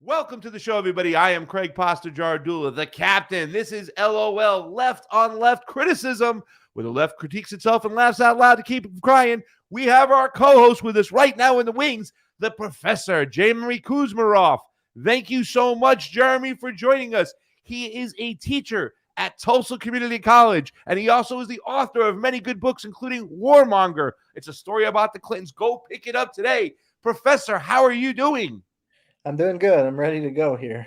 Welcome to the show, everybody. I am Craig Pasta Jardula, the captain. This is LOL, Left on Left Criticism, where the left critiques itself and laughs out loud to keep it from crying. We have our co-host with us right now in the wings, the Professor, Jeremy Kuzmarov. Thank you so much, Jeremy, for joining us. He is a teacher at Tulsa Community College, and he also is the author of many good books, including Warmonger. It's a story about the Clintons. Go pick it up today. Professor, how are you doing? I'm doing good. I'm ready to go here.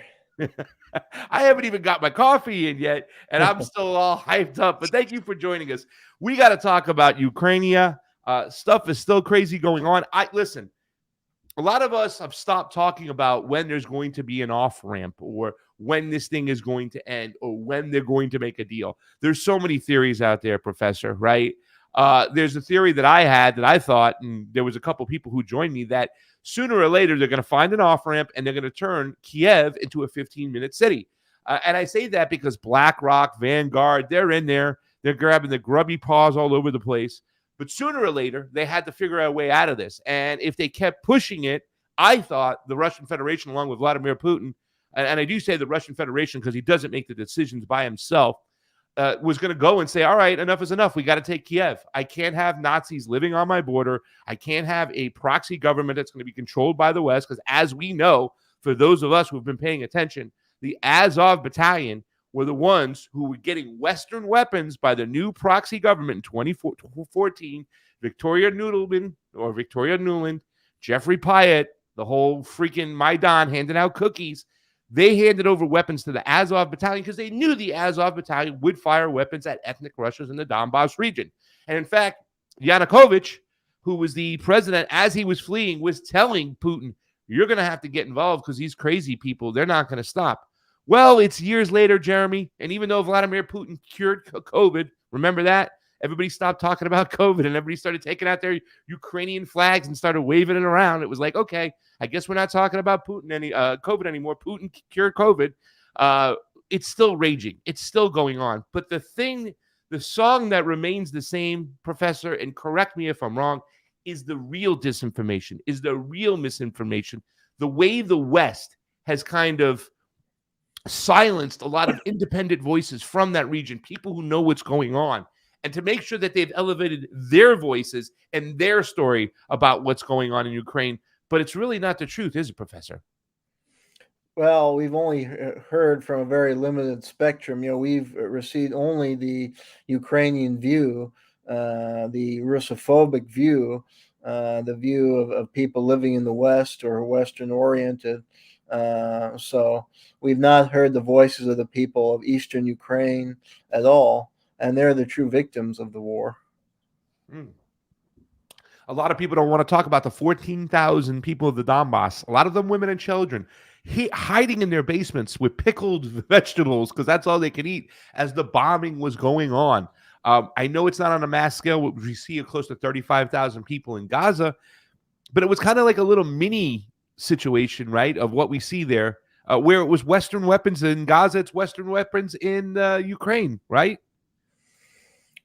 I haven't even got my coffee in yet, and I'm still all hyped up. But thank you for joining us. We got to talk about Ukraine. Stuff is still crazy going on. Listen. A lot of us have stopped talking about when there's going to be an off ramp, or when this thing is going to end, or when they're going to make a deal. There's so many theories out there, Professor. Right? There's a theory that I had that I thought, and there was a couple people who joined me, that sooner or later they're going to find an off ramp and they're going to turn Kiev into a 15-minute city. And I say that because BlackRock, Vanguard, they're in there. They're grabbing the grubby paws all over the place. But sooner or later, they had to figure out a way out of this. And if they kept pushing it, I thought the Russian Federation, along with Vladimir Putin, and I do say the Russian Federation because he doesn't make the decisions by himself, was going to go and say, all right, enough is enough. We got to take Kiev. I can't have Nazis living on my border. I can't have a proxy government that's going to be controlled by the West, because as we know, for those of us who have been paying attention, the Azov Battalion were the ones who were getting Western weapons by the new proxy government in 2014. Victoria Nuland, Jeffrey Pyatt, the whole freaking Maidan handing out cookies. They handed over weapons to the Azov Battalion because they knew the Azov Battalion would fire weapons at ethnic Russians in the Donbas region. And in fact, Yanukovych, who was the president as he was fleeing, was telling Putin, you're going to have to get involved because these crazy people, they're not going to stop. Well, it's years later, Jeremy, and even though Vladimir Putin cured COVID, remember that? Everybody stopped talking about COVID, and everybody started taking out their Ukrainian flags and started waving it around. It was like, okay, I guess we're not talking about COVID anymore. Putin cured COVID. It's still raging. It's still going on. But the song that remains the same, Professor, and correct me if I'm wrong, is the real disinformation, is the real misinformation. The way the West has kind of silenced a lot of independent voices from that region, people who know what's going on, and to make sure that they've elevated their voices and their story about what's going on in Ukraine. But it's really not the truth, is it, Professor? Well, we've only heard from a very limited spectrum. We've received only the Ukrainian view, the Russophobic view, the view of people living in the West or Western oriented. So we've not heard the voices of the people of Eastern Ukraine at all. And they're the true victims of the war. A lot of people don't want to talk about the 14,000 people of the Donbas, a lot of them women and children, hiding in their basements with pickled vegetables because that's all they could eat as the bombing was going on. I know it's not on a mass scale. We see close to 35,000 people in Gaza, but it was kind of like a little mini situation, right, of what we see there, where it was Western weapons in Gaza, it's Western weapons in Ukraine, right?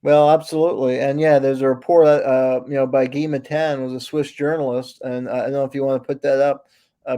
Well, absolutely, and yeah, there's a report, by Guy Matan, was a Swiss journalist, and I don't know if you want to put that up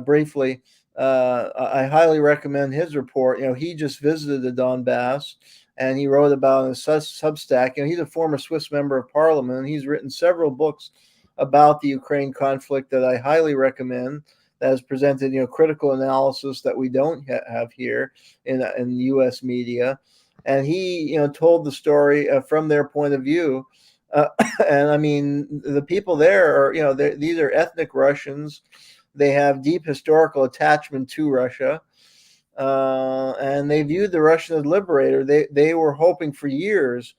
briefly. I highly recommend his report. He just visited the Donbass, and he wrote about it in a Substack. He's a former Swiss member of parliament, and he's written several books about the Ukraine conflict that I highly recommend. That has presented, critical analysis that we don't have here in U.S. media. And he, told the story from their point of view. And I mean, the people there are, these are ethnic Russians. They have deep historical attachment to Russia. And they viewed the Russian as liberator. They were hoping for years.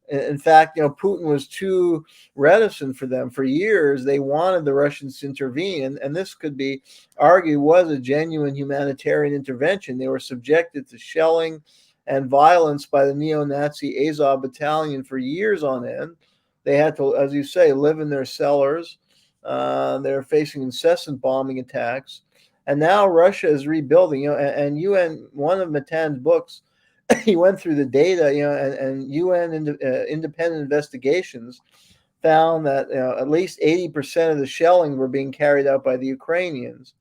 In fact, Putin was too reticent for them. For years, they wanted the Russians to intervene. And this could be argued was a genuine humanitarian intervention. They were subjected to shelling and violence by the neo-Nazi Azov Battalion for years on end. They had to, as you say, live in their cellars. They're facing incessant bombing attacks. And now Russia is rebuilding. And UN, one of Matan's books, he went through the data, and UN independent investigations found that at least 80% of the shelling were being carried out by the Ukrainians.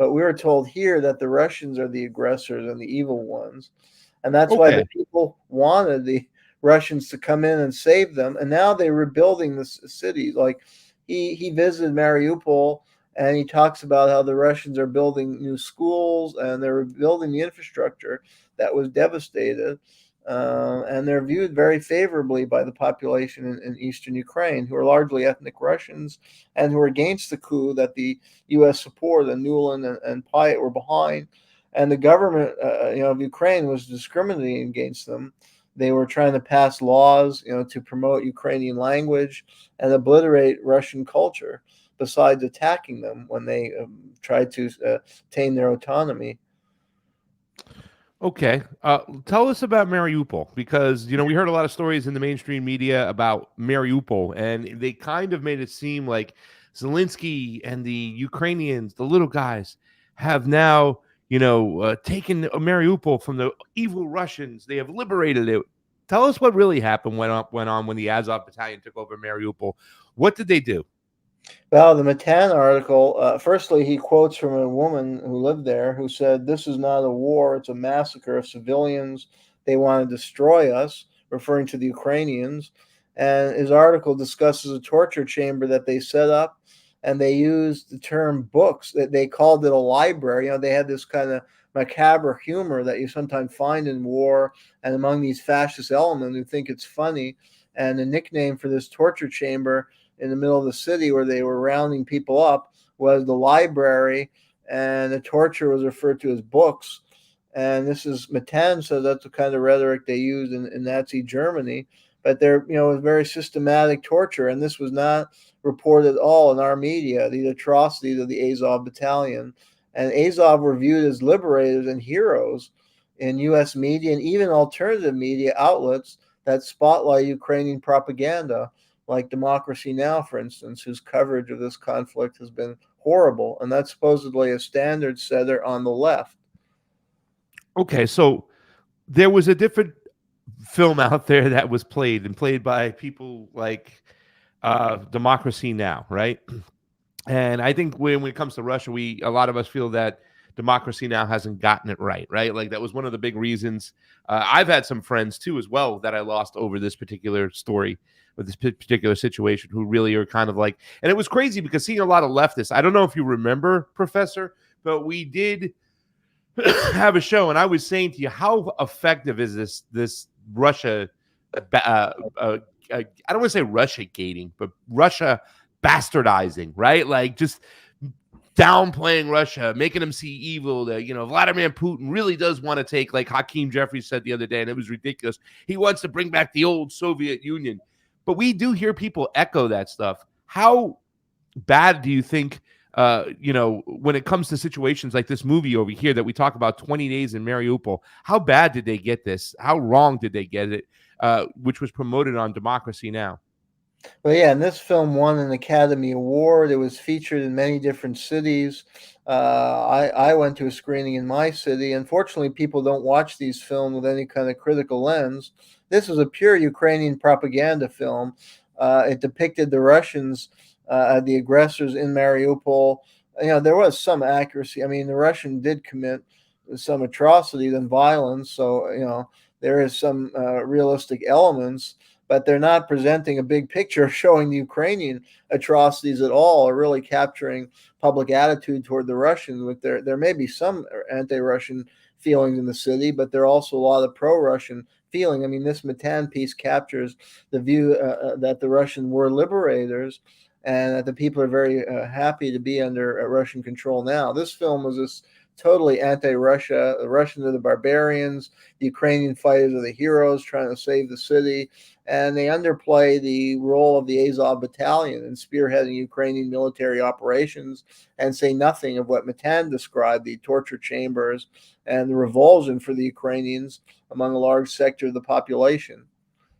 But we were told here that the Russians are the aggressors and the evil ones. And that's why the Okay. people wanted the Russians to come in and save them. And now they're rebuilding the cities. Like he visited Mariupol, and he talks about how the Russians are building new schools and they're rebuilding the infrastructure that was devastated. And they're viewed very favorably by the population in eastern Ukraine, who are largely ethnic Russians and who are against the coup that the U.S. supported, and Nuland and Pyatt were behind. And the government, of Ukraine was discriminating against them. They were trying to pass laws, to promote Ukrainian language and obliterate Russian culture, besides attacking them when they tried to attain their autonomy. Okay. Tell us about Mariupol, because we heard a lot of stories in the mainstream media about Mariupol, and they kind of made it seem like Zelensky and the Ukrainians, the little guys, have now taken Mariupol from the evil Russians. They have liberated it. Tell us what really happened went on when the Azov Battalion took over Mariupol. What did they do? Well, the Matan article, firstly, he quotes from a woman who lived there who said, "This is not a war, it's a massacre of civilians. They want to destroy us," referring to the Ukrainians. And his article discusses a torture chamber that they set up, and they used the term books, that they called it a library. They had this kind of macabre humor that you sometimes find in war and among these fascist elements who think it's funny. And the nickname for this torture chamber in the middle of the city where they were rounding people up was the library, and the torture was referred to as books. And this is Matan says that's the kind of rhetoric they used in Nazi Germany. But there, was very systematic torture, and this was not reported at all in our media, the atrocities of the Azov Battalion. And Azov were viewed as liberators and heroes in U.S. media and even alternative media outlets that spotlight Ukrainian propaganda, like Democracy Now!, for instance, whose coverage of this conflict has been horrible. And that's supposedly a standard setter on the left. Okay, so there was a different film out there that was played by people like Democracy Now!, right? And I think when it comes to Russia, a lot of us feel that Democracy Now! Hasn't gotten it right? Like that was one of the big reasons. I've had some friends too as well that I lost over this particular story, with this particular situation, who really are kind of like, and it was crazy because seeing a lot of leftists. I don't know if you remember, Professor, but we did have a show, and I was saying to you, how effective is this Russia? I don't want to say Russia gating, but Russia bastardizing, right? Like just downplaying Russia, making them see evil. That Vladimir Putin really does want to take, like Hakeem Jeffries said the other day, and it was ridiculous. He wants to bring back the old Soviet Union. But we do hear people echo that stuff. How bad do you think, when it comes to situations like this movie over here that we talk about, 20 Days in Mariupol, how bad did they get this? How wrong did they get it, which was promoted on Democracy Now!? Well, yeah, and this film won an Academy Award. It was featured in many different cities. I went to a screening in my city. Unfortunately, people don't watch these films with any kind of critical lens. This was a pure Ukrainian propaganda film. It depicted the Russians, the aggressors in Mariupol. There was some accuracy. I mean, the Russian did commit some atrocities and violence, so there is some realistic elements, but they're not presenting a big picture showing the Ukrainian atrocities at all, or really capturing public attitude toward the Russians. With there may be some anti-Russian feelings in the city, but there are also a lot of pro-Russian feeling. I mean, this Matan piece captures the view that the Russians were liberators, and that the people are very happy to be under Russian control now. This film was this totally anti-Russia. The Russians are the barbarians. The Ukrainian fighters are the heroes trying to save the city. And they underplay the role of the Azov Battalion in spearheading Ukrainian military operations, and say nothing of what Matan described, the torture chambers and the revulsion for the Ukrainians among a large sector of the population.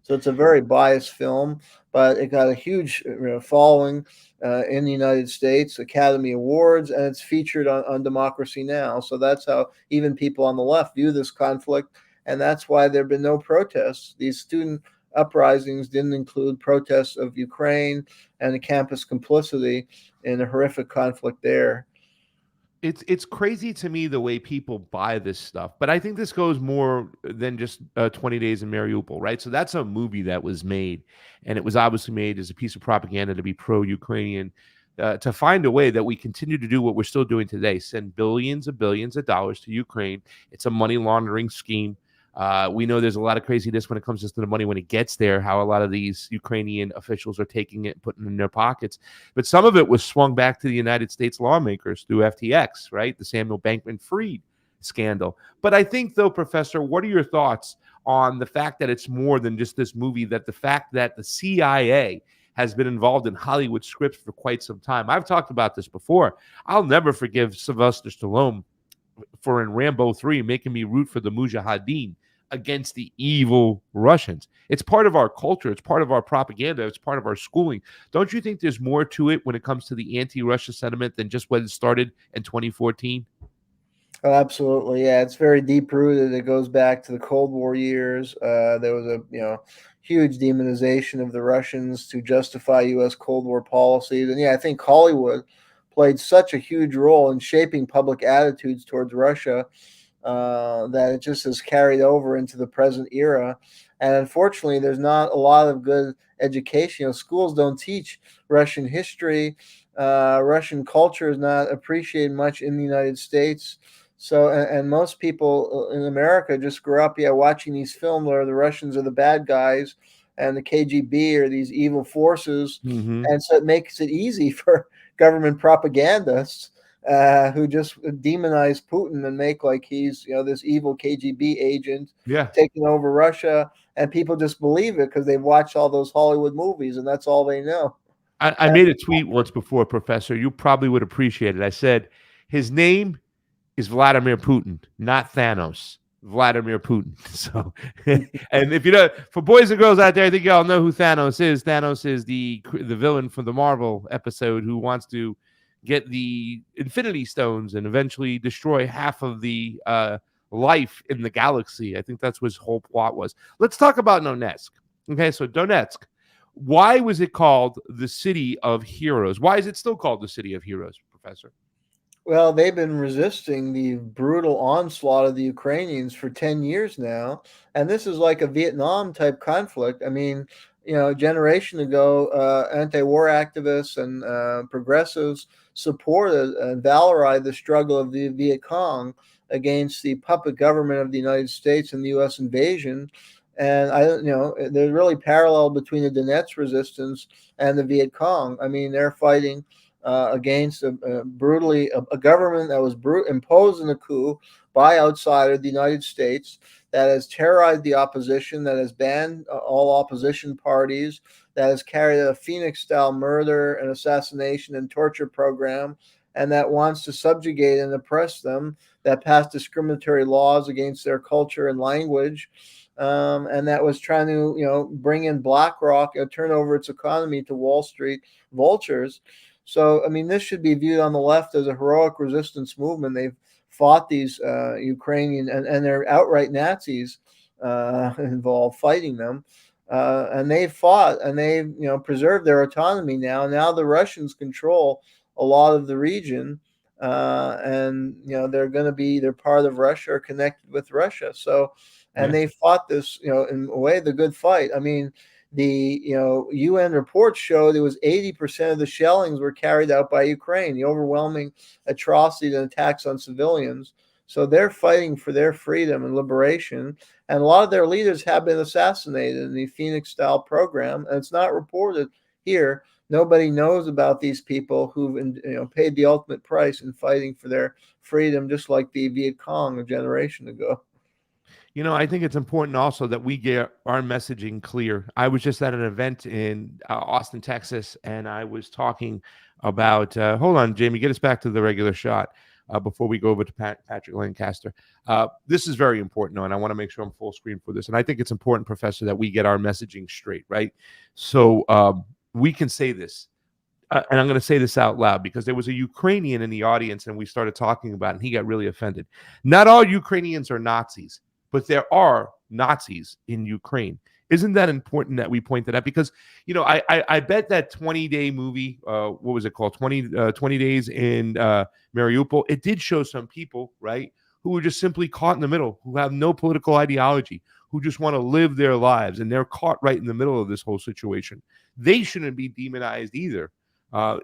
So it's a very biased film, but it got a huge following in the United States, Academy Awards, and it's featured on Democracy Now! So that's how even people on the left view this conflict, and that's why there have been no protests. These student uprisings didn't include protests of Ukraine and the campus complicity in a horrific conflict there. It's crazy to me the way people buy this stuff, but I think this goes more than just 20 Days in Mariupol, right? So that's a movie that was made, and it was obviously made as a piece of propaganda to be pro-Ukrainian, to find a way that we continue to do what we're still doing today: send billions of dollars to Ukraine. It's a money laundering scheme. We know there's a lot of craziness when it comes to the money when it gets there, how a lot of these Ukrainian officials are taking it and putting it in their pockets. But some of it was swung back to the United States lawmakers through FTX, right? The Samuel Bankman-Fried scandal. But I think, though, Professor, what are your thoughts on the fact that it's more than just this movie, that the fact that the CIA has been involved in Hollywood scripts for quite some time? I've talked about this before. I'll never forgive Sylvester Stallone for, in Rambo 3, making me root for the Mujahideen against the evil Russians. It's part of our culture. It's part of our propaganda. It's part of our schooling. Don't you think there's more to it when it comes to the anti-Russia sentiment than just when it started in 2014? Oh, absolutely. Yeah, it's very deep rooted. It goes back to the Cold War years. There was a huge demonization of the Russians to justify U.S. Cold War policies. And yeah, I think Hollywood played such a huge role in shaping public attitudes towards Russia that it just has carried over into the present era. And unfortunately, there's not a lot of good education. Schools don't teach Russian history. Russian culture is not appreciated much in the United States. So, and most people in America just grew up, watching these films where the Russians are the bad guys and the KGB are these evil forces. Mm-hmm. And so it makes it easy for government propagandists who just demonize Putin and make like he's, this evil KGB agent taking over Russia. And people just believe it because they've watched all those Hollywood movies and that's all they know. I made a tweet once before, Professor. You probably would appreciate it. I said, his name is Vladimir Putin, not Thanos. Vladimir Putin. So, and if you know, for boys and girls out there, I think y'all know who Thanos is. Thanos is the villain from the Marvel episode who wants to get the Infinity Stones and eventually destroy half of the life in the galaxy. I think that's what his whole plot was. Let's talk about Donetsk. Okay, so Donetsk. Why was it called the City of Heroes? Why is it still called the City of Heroes, Professor? Well, they've been resisting the brutal onslaught of the Ukrainians for 10 years now. And this is like a Vietnam type conflict. I mean, a generation ago, anti-war activists and progressives supported and valorized the struggle of the Viet Cong against the puppet government of the United States and the U.S. invasion. And there's really parallel between the Donetsk resistance and the Viet Cong. I mean, they're fighting against a government that was imposed in a coup by outside of the United States, that has terrorized the opposition, that has banned all opposition parties, that has carried a Phoenix-style murder and assassination and torture program, and that wants to subjugate and oppress them, that passed discriminatory laws against their culture and language, and that was trying to, bring in BlackRock, turn over its economy to Wall Street vultures. So, I mean, this should be viewed on the left as a heroic resistance movement. They've fought these Ukrainian, and they're outright Nazis involved fighting them. And they've fought and they've, preserved their autonomy now. Now the Russians control a lot of the region. And, they're part of Russia or connected with Russia. So, and they fought this, in a way, the good fight. I mean, the UN reports showed it was 80% of the shellings were carried out by Ukraine, the overwhelming atrocities and attacks on civilians. So they're fighting for their freedom and liberation. And a lot of their leaders have been assassinated in the Phoenix-style program. And it's not reported here. Nobody knows about these people who've paid the ultimate price in fighting for their freedom, just like the Viet Cong a generation ago. I think it's important also that we get our messaging clear. I was just at an event in Austin, Texas, and I was talking about, hold on, Jamie, get us back to the regular shot before we go over to Patrick Lancaster. This is very important, though, and I want to make sure I'm full screen for this. And I think it's important, Professor, that we get our messaging straight, right? So we can say this. And I'm going to say this out loud because there was a Ukrainian in the audience and we started talking about it, and he got really offended. Not all Ukrainians are Nazis, but there are Nazis in Ukraine. Isn't that important that we point that out? Because, I bet that 20-day movie, what was it called? 20 days in Mariupol, it did show some people, right, who were just simply caught in the middle, who have no political ideology, who just want to live their lives, and they're caught right in the middle of this whole situation. They shouldn't be demonized either.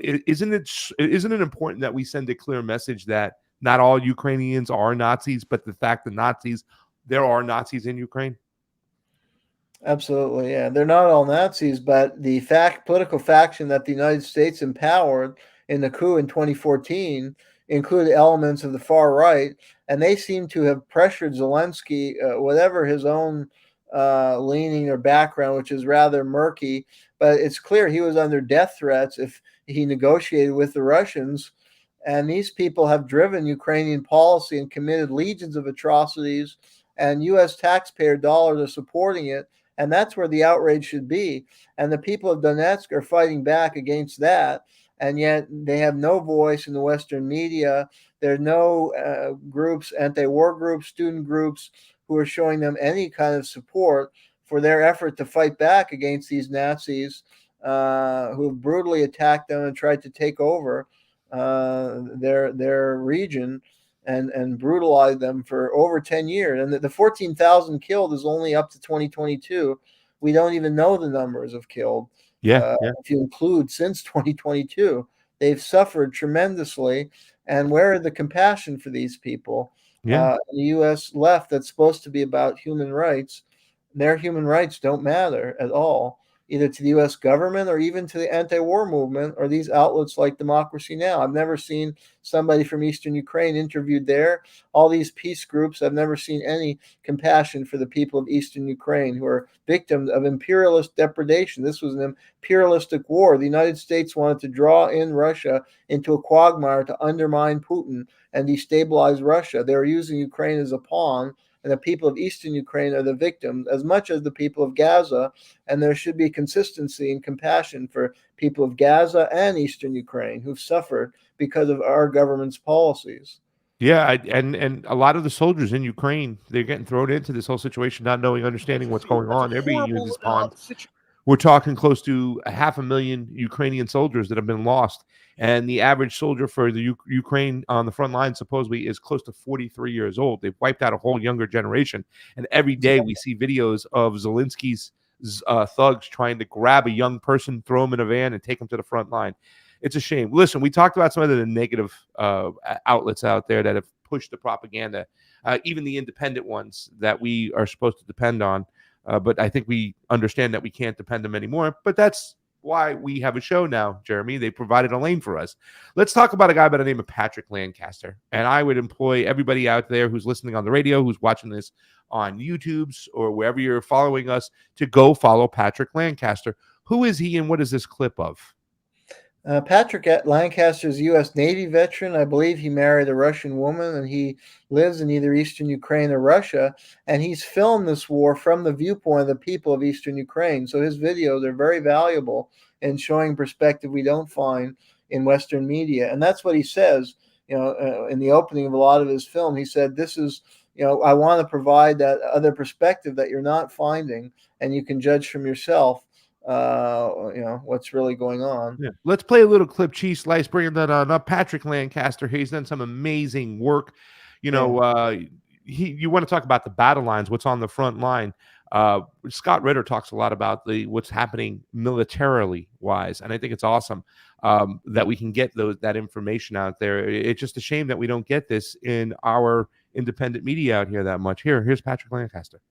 Isn't it important that we send a clear message that not all Ukrainians are Nazis, but the fact that there are Nazis in Ukraine? Absolutely, yeah. They're not all Nazis, but the political faction that the United States empowered in the coup in 2014 included elements of the far right, and they seem to have pressured Zelensky, whatever his own leaning or background, which is rather murky. But it's clear he was under death threats if he negotiated with the Russians. And these people have driven Ukrainian policy and committed legions of atrocities, and U.S. taxpayer dollars are supporting it. And that's where the outrage should be. And the people of Donetsk are fighting back against that. And yet they have no voice in the Western media. There are no groups, anti-war groups, student groups, who are showing them any kind of support for their effort to fight back against these Nazis who have brutally attacked them and tried to take over their region and brutalized them for over 10 years. And the 14,000 killed is only up to 2022. We don't even know the numbers of killed. Yeah. If you include since 2022, they've suffered tremendously. And where are the compassion for these people? The U.S. left, that's supposed to be about human rights, their human rights don't matter at all, either to the U.S. government or even to the anti-war movement or these outlets like Democracy Now! I've never seen somebody from Eastern Ukraine interviewed there. All these peace groups, I've never seen any compassion for the people of Eastern Ukraine who are victims of imperialist depredation. This was an imperialistic war. The United States wanted to draw in Russia into a quagmire to undermine Putin and destabilize Russia. They were using Ukraine as a pawn, and the people of Eastern Ukraine are the victims as much as the people of Gaza, and there should be consistency and compassion for people of Gaza and Eastern Ukraine who've suffered because of our government's policies. Yeah, and a lot of the soldiers in Ukraine, they're getting thrown into this whole situation, not understanding what's going on. They're being used as pawns. We're talking close to 500,000 Ukrainian soldiers that have been lost. And the average soldier for the Ukraine on the front line supposedly is close to 43 years old. They've wiped out a whole younger generation. And every day we see videos of Zelensky's thugs trying to grab a young person, throw him in a van, and take him to the front line. It's a shame. Listen, we talked about some of the negative outlets out there that have pushed the propaganda, even the independent ones that we are supposed to depend on. But I think we understand that we can't depend on them anymore. But that's why we have a show now, Jeremy. They provided a lane for us. Let's talk about a guy by the name of Patrick Lancaster. And I would employ everybody out there who's listening on the radio, who's watching this on YouTube's or wherever you're following us, to go follow Patrick Lancaster. Who is he and what is this clip of? Patrick Lancaster is a U.S. Navy veteran. I believe he married a Russian woman, and he lives in either Eastern Ukraine or Russia. And he's filmed this war from the viewpoint of the people of Eastern Ukraine. So his videos are very valuable in showing perspective we don't find in Western media. And that's what he says, in the opening of a lot of his film. He said, this is, I want to provide that other perspective that you're not finding, and you can judge from yourself what's really going on. Yeah. Let's play a little clip, Cheese Slice, bringing that on up. Patrick Lancaster, he's done some amazing work. You want to talk about the battle lines, what's on the front line. Scott Ritter talks a lot about what's happening militarily wise, and I think it's awesome that we can get that information out there. It's just a shame that we don't get this in our independent media out here that much. Here's Patrick Lancaster.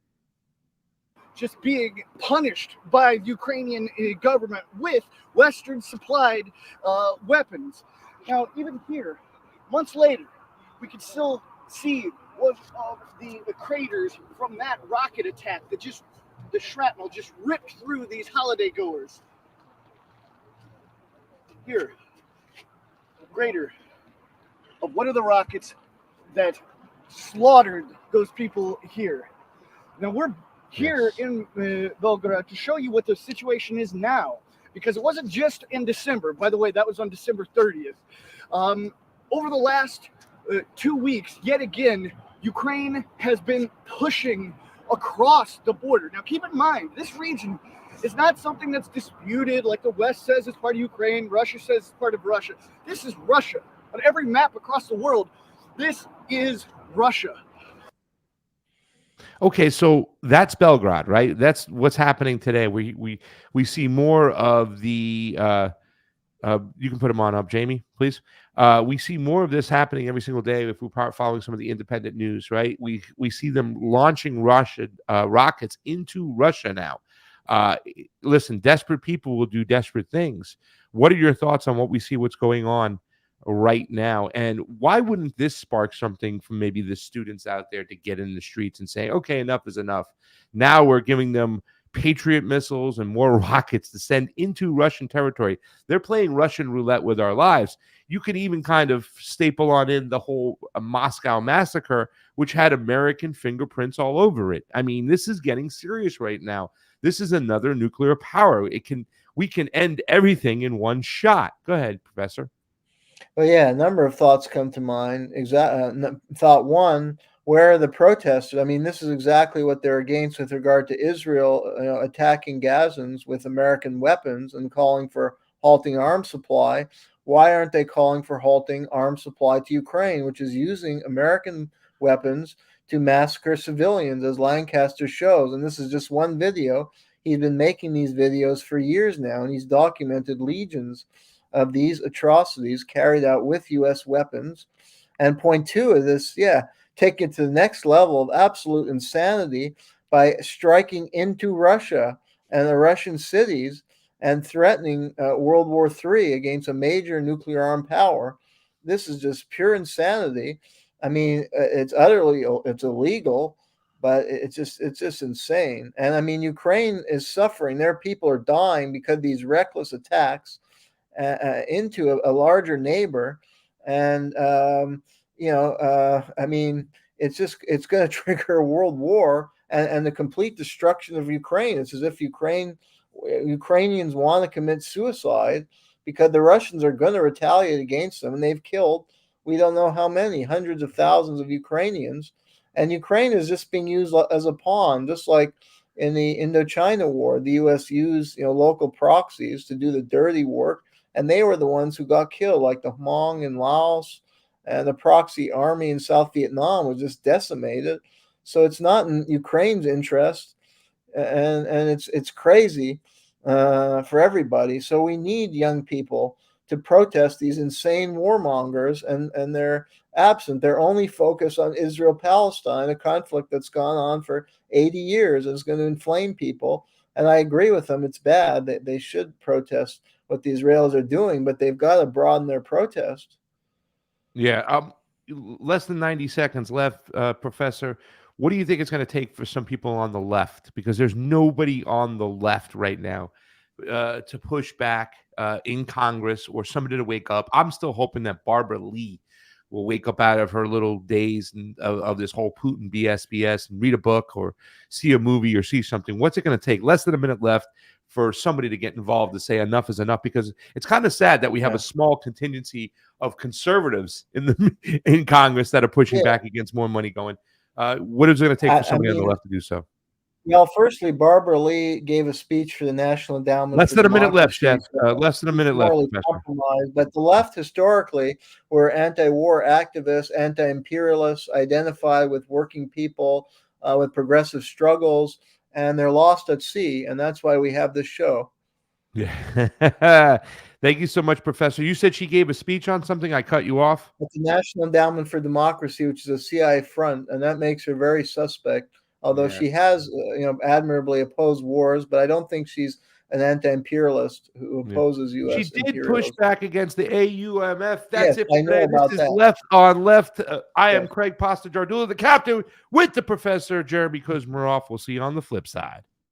Just being punished by the Ukrainian government with Western supplied weapons. Now, even here, months later, we can still see one of the craters from that rocket attack that the shrapnel just ripped through these holiday goers. Here, a crater of one of the rockets that slaughtered those people here. Now, we're here in Belgrade to show you what the situation is now, because it wasn't just in December. By the way, that was on December 30th. Over the last 2 weeks, yet again, Ukraine has been pushing across the border. Now, keep in mind, this region is not something that's disputed, like the West says it's part of Ukraine, Russia says it's part of Russia. This is Russia. On every map across the world, this is Russia. Okay, so that's Belgrade, right? That's what's happening today. We see more of the you can put them on up, Jamie, please. We see more of this happening every single day if we're following some of the independent news, right? We see them launching rockets into Russia now. Listen, desperate people will do desperate things. What are your thoughts on what we see, what's going on right now? And why wouldn't this spark something from maybe the students out there to get in the streets and say, okay, enough is enough. Now we're giving them Patriot missiles and more rockets to send into Russian territory. They're playing Russian roulette with our lives. You could even kind of staple on in the whole Moscow massacre, which had American fingerprints all over it. I mean, this is getting serious right now. This is another nuclear power. We can end everything in one shot. Go ahead, Professor. Well, yeah, a number of thoughts come to mind. Thought one, where are the protesters? I mean, this is exactly what they're against with regard to Israel, attacking Gazans with American weapons and calling for halting arms supply. Why aren't they calling for halting arms supply to Ukraine, which is using American weapons to massacre civilians, as Lancaster shows? And this is just one video. He's been making these videos for years now, and he's documented legions of these atrocities carried out with U.S. weapons. And point two of this, take it to the next level of absolute insanity by striking into Russia and the Russian cities and threatening World War III against a major nuclear armed power. This is just pure insanity. I mean, it's illegal, but it's just insane. And I mean, Ukraine is suffering. Their people are dying because of these reckless attacks into a larger neighbor. And, I mean, it's going to trigger a world war and the complete destruction of Ukraine. It's as if Ukrainians want to commit suicide because the Russians are going to retaliate against them. And they've killed, we don't know how many, hundreds of thousands of Ukrainians. And Ukraine is just being used as a pawn, just like in the Indochina War. The U.S. used local proxies to do the dirty work, and they were the ones who got killed, like the Hmong in Laos, and the proxy army in South Vietnam was just decimated. So it's not in Ukraine's interest, and it's crazy for everybody. So we need young people to protest these insane warmongers, and they're absent. They're only focused on Israel-Palestine, a conflict that's gone on for 80 years and is going to inflame people. And I agree with them. It's bad. They should protest what the Israelis are doing, but they've got to broaden their protest. Yeah. Less than 90 seconds left, Professor. What do you think it's going to take for some people on the left? Because there's nobody on the left right now to push back in Congress or somebody to wake up. I'm still hoping that Barbara Lee will wake up out of her little days of this whole Putin BS and read a book or see a movie or see something. What's it going to take? Less than a minute left for somebody to get involved to say enough is enough, because it's kind of sad that we have a small contingency of conservatives in Congress that are pushing back against more money going. What is it going to take for somebody on the left to do so? Well, firstly, Barbara Lee gave a speech for the National Endowment. Less than a minute left, Chef. Less than a minute left. But the left historically were anti-war activists, anti-imperialists, identified with working people, with progressive struggles, and they're lost at sea. And that's why we have this show. Yeah. Thank you so much, Professor. You said she gave a speech on something. I cut you off. It's the National Endowment for Democracy, which is a CIA front, and that makes her very suspect. Although she has, admirably opposed wars, but I don't think she's an anti-imperialist who opposes U.S. She did push back against the AUMF. That's it. I know about that. Left on left. I am Craig Pasta Jardula, the captain, with the Professor Jeremy Kuzmarov. We'll see you on the flip side.